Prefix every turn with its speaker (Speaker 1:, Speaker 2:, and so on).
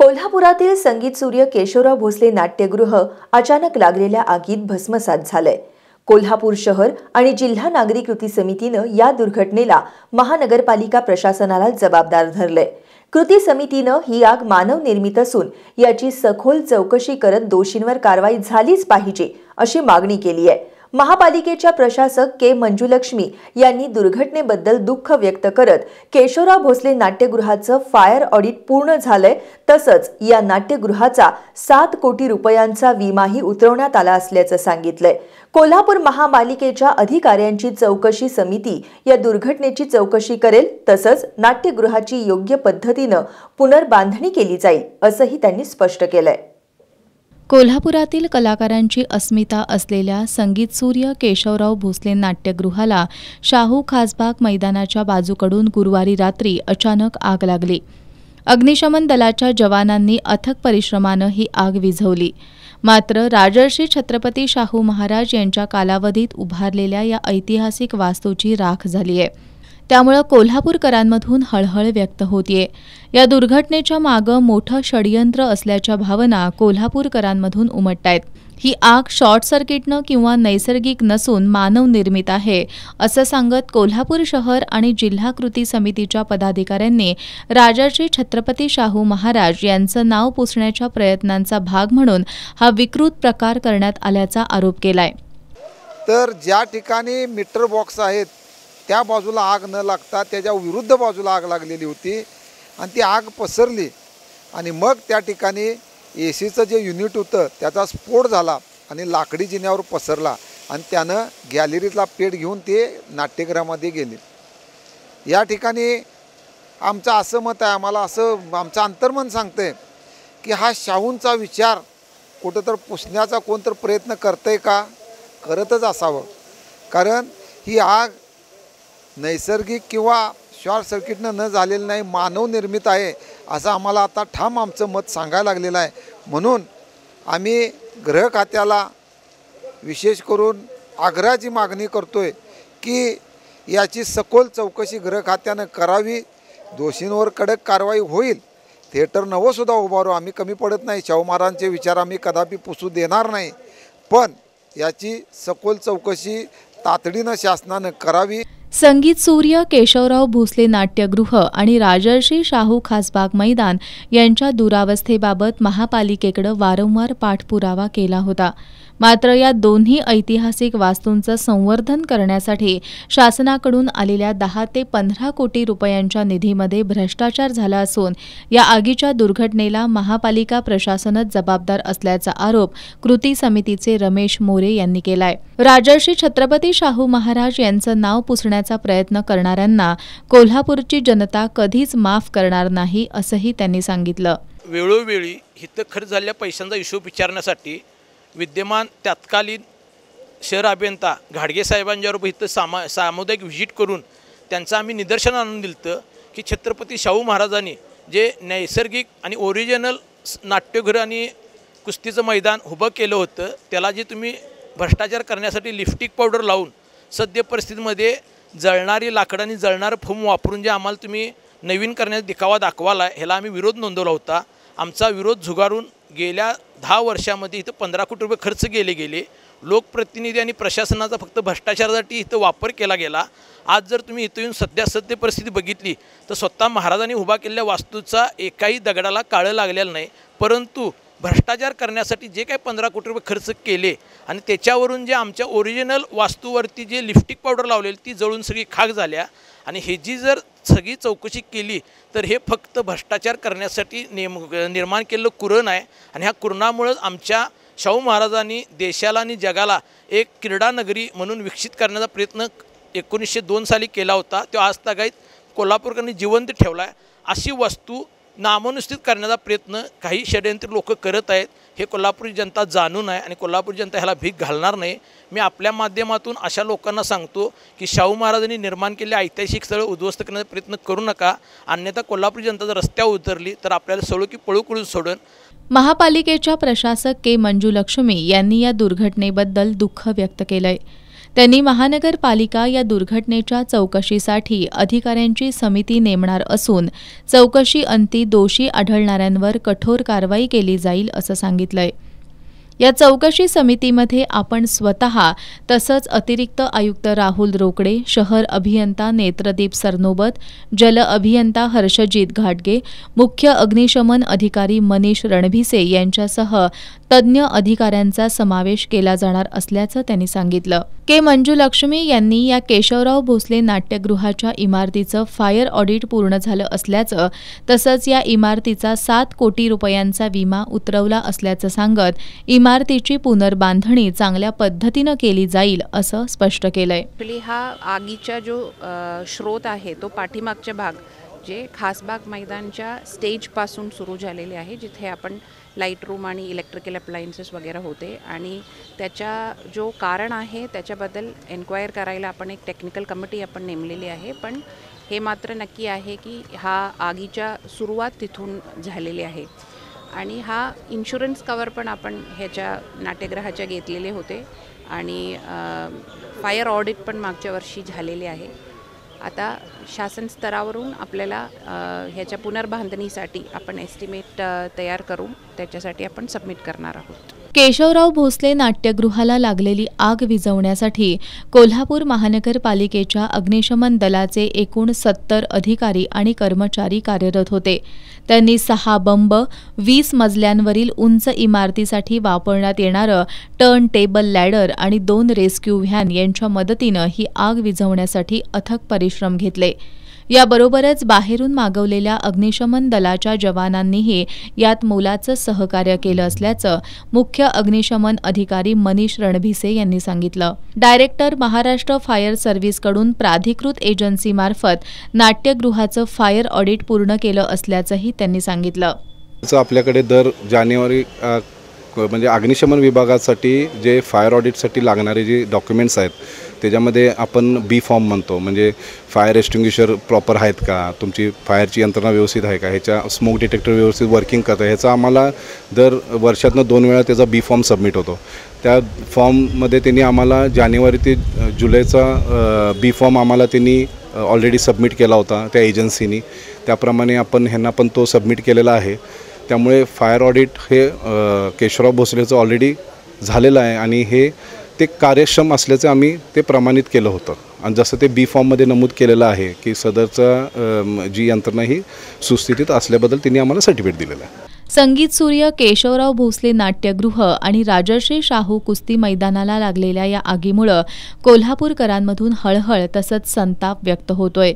Speaker 1: कोल्हापुरातील संगीत सूर्य केशवराव भोसले नाट्यगृह अचानक लागलेल्या आगीत भस्मसात झालंय। कोल्हापूर शहर आणि जिल्हा नागरी कृती समितीनं या दुर्घटनेला महानगरपालिका प्रशासनाला जबाबदार धरलंय। कृती समितीनं ही आग मानव निर्मित असून याची सखोल चौकशी करत दोषींवर कारवाई झालीच पाहिजे अशी मागणी केली आहे। महापालिकेच्या प्रशासक के मंजुलक्ष्मी यांनी दुर्घटनेबद्दल दुःख व्यक्त करत केशवराव भोसले नाट्यगृहाचं फायर ऑडिट पूर्ण झालंय, तसंच या नाट्यगृहाचा 7 कोटी रुपयांचा विमाही उतरवण्यात आला असल्याचं सांगितलंय। कोल्हापूर महापालिकेच्या अधिकाऱ्यांची चौकशी समिती या दुर्घटनेची चौकशी करेल, तसंच नाट्यगृहाची योग्य पद्धतीनं पुनर्बांधणी केली जाईल असंही त्यांनी स्पष्ट केलंय।
Speaker 2: कोल्हापुरातील कलाकारांची अस्मिता असलेल्या संगीत सूर्य केशवराव भोसले नाट्यगृहाला शाहू खासबाग मैदानाच्या बाजूकडून गुरुवारी रात्री अचानक आग लागली। अग्निशमन दलाच्या जवानांनी अथक परिश्रमानं ही आग विझवली। मात्र राजर्षी छत्रपती शाहू महाराज यांच्या कालावधीत उभारलेल्या या ऐतिहासिक वास्तूची राख झाली आहे। त्यामुळे कोल्हापूरकरांमधून हळहळ व्यक्त होतीये। या दुर्घटनेच्या मागे मोठं षडयंत्र असल्याच्या भावना कोल्हापूरकरांमधून उमटतायत। ही आग शॉर्ट सर्किटनं किंवा नैसर्गिक नसून मानव निर्मित आहे असं सांगत कोल्हापूर शहर आणि जिल्हा कृती समितीच्या पदाधिकाऱ्यांनी राजर्षी छत्रपती शाहू महाराज यांचं नाव पुसण्याच्या प्रयत्नांचा भाग म्हणून हा विकृत प्रकार करण्यात आल्याचा आरोप केलाय।
Speaker 3: तर ज्या ठिकाणी मीटर बॉक्स आहेत त्या बाजूला आग न लागता त्याच्या विरुद्ध बाजूला आग लागलेली होती आणि ती आग पसरली आणि मग त्या ठिकाणी एसीचं जे युनिट होतं त्याचा स्फोट झाला आणि लाकडी जिन्यावर पसरला आणि त्यानं गॅलरीतला पेट घेऊन ते नाट्यगृहामध्ये गेले। या ठिकाणी आमचं असं मत आहे, आम्हाला असं आमचं अंतर्मन सांगतंय की हा शाहूंचा विचार कुठंतर पुसण्याचा कोणतर प्रयत्न करतंय का, करतच असावं, कारण ही आग नैसर्गिक किंवा शॉर्ट सर्किटनं न झालेलं नाही, मानव निर्मित आहे असं आम्हाला आता ठाम आमचं मत सांगायला लागलेलं आहे। म्हणून आम्ही गृह खात्याला विशेष करून आग्रहाची मागणी करतोय की याची सखोल चौकशी गृह खात्यानं करावी, दोषींवर कडक कारवाई होईल। थिएटर नवं सुद्धा उभारू, आम्ही कमी पडत नाही, शाहू महाराजांचे विचार आम्ही कदापि पुसू देणार नाही, पण याची सखोल चौकशी तातडीनं शासनानं करावी।
Speaker 2: संगीत सूर्य केशवराव भोसले नाट्यगृह आणि राजर्षी शाहू खासबाग मैदान यांच्या दुरावस्थेबाबत महापालिकेकडे वारंवार पाठपुरावा केला होता। मात्र या दोन्ही ऐतिहासिक वास्तूंचं संवर्धन करण्यासाठी शासनाकडून आलेल्या 10 ते 15 कोटी रुपयांच्या निधीमध्ये भ्रष्टाचार झाला असून या आगीच्या दुर्घटनेला महापालिका प्रशासनच जबाबदार असल्याचा आरोप कृती समितीचे रमेश मोरे यांनी केलाय। राजर्षी छत्रपती शाहू महाराज यांचं नाव पुसण्याचा प्रयत्न करणाऱ्यांना कोल्हापूरची जनता कधीच माफ करणार नाही असंही त्यांनी सांगितलं।
Speaker 4: वेळोवेळी हित खर्च झालेल्या पैशांचा हिशोब विचारण्यासाठी विद्यमान तत्कालीन शहर अभियंता घाडगे साहेबांच्याबरोबर इथं सामुदायिक व्हिजिट करून त्यांचं आम्ही निदर्शन आणून दिलं की छत्रपती शाहू महाराजांनी जे नैसर्गिक आणि ओरिजिनल नाट्यगृह आणि कुस्तीचं मैदान उभं केलं होतं त्याला जे तुम्ही भ्रष्टाचार करण्यासाठी लिपस्टिक पावडर लावून सद्य परिस्थितीमध्ये जळणारी लाकडं आणि जळणारं फोम वापरून जे आम्हाला तुम्ही नवीन करण्याचा दिखावा दाखवाला आहे, ह्याला आम्ही विरोध नोंदवला होता। आमचा विरोध झुगारून गेल्या 10 वर्षामध्ये इथं 15 कोटी रुपये खर्च गेले। लोकप्रतिनिधी आणि प्रशासनाचा फक्त भ्रष्टाचारासाठी इथं वापर केला गेला। आज जर तुम्ही इथं येऊन सद्य परिस्थिती बघितली तर स्वतः महाराजांनी उभा केलेल्या वास्तूचा एकाही दगडाला काळं लागलेलं नाही, परंतु भ्रष्टाचार करण्यासाठी जे काही 15 कोटी रुपये खर्च केले आणि त्याच्यावरून जे आमच्या ओरिजिनल वास्तूवरती जे लिपस्टिक पावडर लावलेली ती जळून सगळी खाक झाल्या आणि ह्याची जर सगळी चौकशी केली तर हे फक्त भ्रष्टाचार करण्यासाठी निर्माण केलेलं कुरण आहे आणि ह्या कुरणामुळं आमच्या शाहू महाराजांनी देशाला आणि जगाला एक क्रीडा नगरी म्हणून विकसित करण्याचा प्रयत्न 1902 साली केला होता, तो आज तागायत कोल्हापूरकरांनी जिवंत ठेवला आहे। अशी वस्तू नामनुस्थित करण्याचा प्रयत्न काही षडयंत्री लोक करत आहेत, हे कोल्हापूरची जनता जाणून आहे आणि कोल्हापूर जनता ह्याला भीक घालणार नाही। मी आपल्या माध्यमातून अशा लोकांना सांगतो की शाहू महाराजांनी निर्माण केलेली ऐतिहासिक स्थळं उद्ध्वस्त करण्याचा प्रयत्न करू नका, अन्यथा कोल्हापूर जनता जर रस्त्यावर उतरली तर आपल्याला सळो की पळू करून सोडून।
Speaker 2: महापालिकेच्या प्रशासक के मंजुलक्ष्मी यांनी या दुर्घटनेबद्दल दुःख व्यक्त केलंय। त्यांनी महानगरपालिका या दुर्घटनेच्या चौकशीसाठी अधिकाऱ्यांची समिती नेमणार असून चौकशी अंती दोषी आढळणाऱ्यांवर कठोर कारवाई केली जाईल असं सांगितलंय। या चौकशी समितीमध्ये आपण स्वतः तसंच अतिरिक्त आयुक्त राहुल रोकडे, शहर अभियंता नेत्रदीप सरनोबत, जल अभियंता हर्षजित घाटगे, मुख्य अग्निशमन अधिकारी मनीष रणभिसे यांच्यासह तज्ज्ञ अधिकाऱ्यांचा समावेश केला जाणार असल्याचं त्यांनी सांगितलं। के मंजुलक्ष्मी यांनी या केशवराव भोसले नाट्यगृहाच्या इमारतीचं फायर ऑडिट पूर्ण झालं असल्याचं तसंच या इमारतीचा 7 कोटी रुपयांचा विमा उतरवला असल्याचं सांगत इमारतीची पुनर्बांधणी चांगल्या पद्धतीनं केली जाईल असं स्पष्ट केलंय।
Speaker 5: हा आगीचा जो स्रोत आहे तो पाठीमागचा भाग जे खासबाग मैदानच्या स्टेजपासून सुरू झालेले आहे, जिथे आपण लाईट रूम आणि इलेक्ट्रिकल अप्लायन्सेस वगैरे होते आणि त्याच्या जो कारण आहे त्याच्याबद्दल एन्क्वायर करायला आपण एक टेक्निकल कमिटी आपण नेमलेली आहे। पण हे मात्र नक्की आहे की हा आगीच्या सुरुवात तिथून झालेली आहे आणि हा इन्शुरन्स कवर पण आपण ह्याच्या नाट्यगृहाच्या घेतलेले होते आणि फायर ऑडिट पण मागच्या वर्षी झालेले आहे। आता शासन स्तरावरून आपल्याला ह्याच्या पुनर्बांधणीसाठी आपण एस्टिमेट तयार करू, त्याच्यासाठी आपण सबमिट करणार आहोत।
Speaker 2: केशवराव भोसले नाट्यगृहाला लागलेली आग विझवण्यासाठी कोल्हापूर महानगरपालिकेच्या अग्निशमन दलाचे एकूण 70 अधिकारी आणि कर्मचारी कार्यरत होते। त्यांनी 6 बंब, 20 मजल्यांवरील उंच इमारतीसाठी वापरण्यात येणारं टर्न टेबल लॅडर आणि 2 रेस्क्यू व्हॅन यांच्या मदतीनं ही आग विझवण्यासाठी अथक परिश्रम घेतले। याबरोबरच बाहेरून मागवलेल्या अग्निशमन दलाच्या जवानांनीही यात मोलाचं सहकार्य केलं असल्याचं मुख्य अग्निशमन अधिकारी मनीष रणभिसे यांनी सांगितलं। डायरेक्टर महाराष्ट्र फायर सर्व्हिसकडून प्राधिकृत एजन्सीमार्फत नाट्यगृहाचं फायर ऑडिट पूर्ण केलं असल्याचंही त्यांनी सांगितलं।
Speaker 6: आपल्याकडे दर जानेवारी म्हणजे अग्निशमन विभागासाठी जे फायर ऑडिटसाठी लागणारे जे डॉक्युमेंट्स आहेत त्याच्यामध्ये आपण बी फॉर्म म्हणतो, म्हणजे फायर एक्सटिंग्विशर प्रॉपर आहेत का, तुमची फायरची यंत्रणा व्यवस्थित आहे का, ह्याच्या स्मोक डिटेक्टर व्यवस्थित वर्किंग करतं, ह्याचा आम्हाला दर वर्षातनं 2 वेळा त्याचा बी फॉर्म सबमिट होतो। त्या फॉर्ममध्ये त्यांनी आम्हाला जानेवारी ते जुलैचा बी फॉर्म आम्हाला त्यांनी ऑलरेडी सबमिट केला होता त्या एजन्सीनी, त्याप्रमाणे आपण ह्यांना पण तो सबमिट केलेला आहे। त्यामुळे फायर ऑडिट हे केशवराव भोसलेचं ऑलरेडी झालेलं आहे आणि हे ते कार्यक्षम असल्याचं आम्ही ते प्रमाणित केलं होतं आणि जसं ते बी फॉर्ममध्ये नमूद केलेलं आहे की सदरचा जी यंत्रणा ही सुस्थितीत असल्याबद्दल त्यांनी आम्हाला सर्टिफिकेट दिलेलं आहे।
Speaker 2: संगीत सूर्य केशवराव भोसले नाट्यगृह आणि राजर्षी शाहू कुस्ती मैदानाला लागलेल्या या आगीमुळे कोल्हापूरकरांमधून हळहळ तसंच संताप व्यक्त होतोय।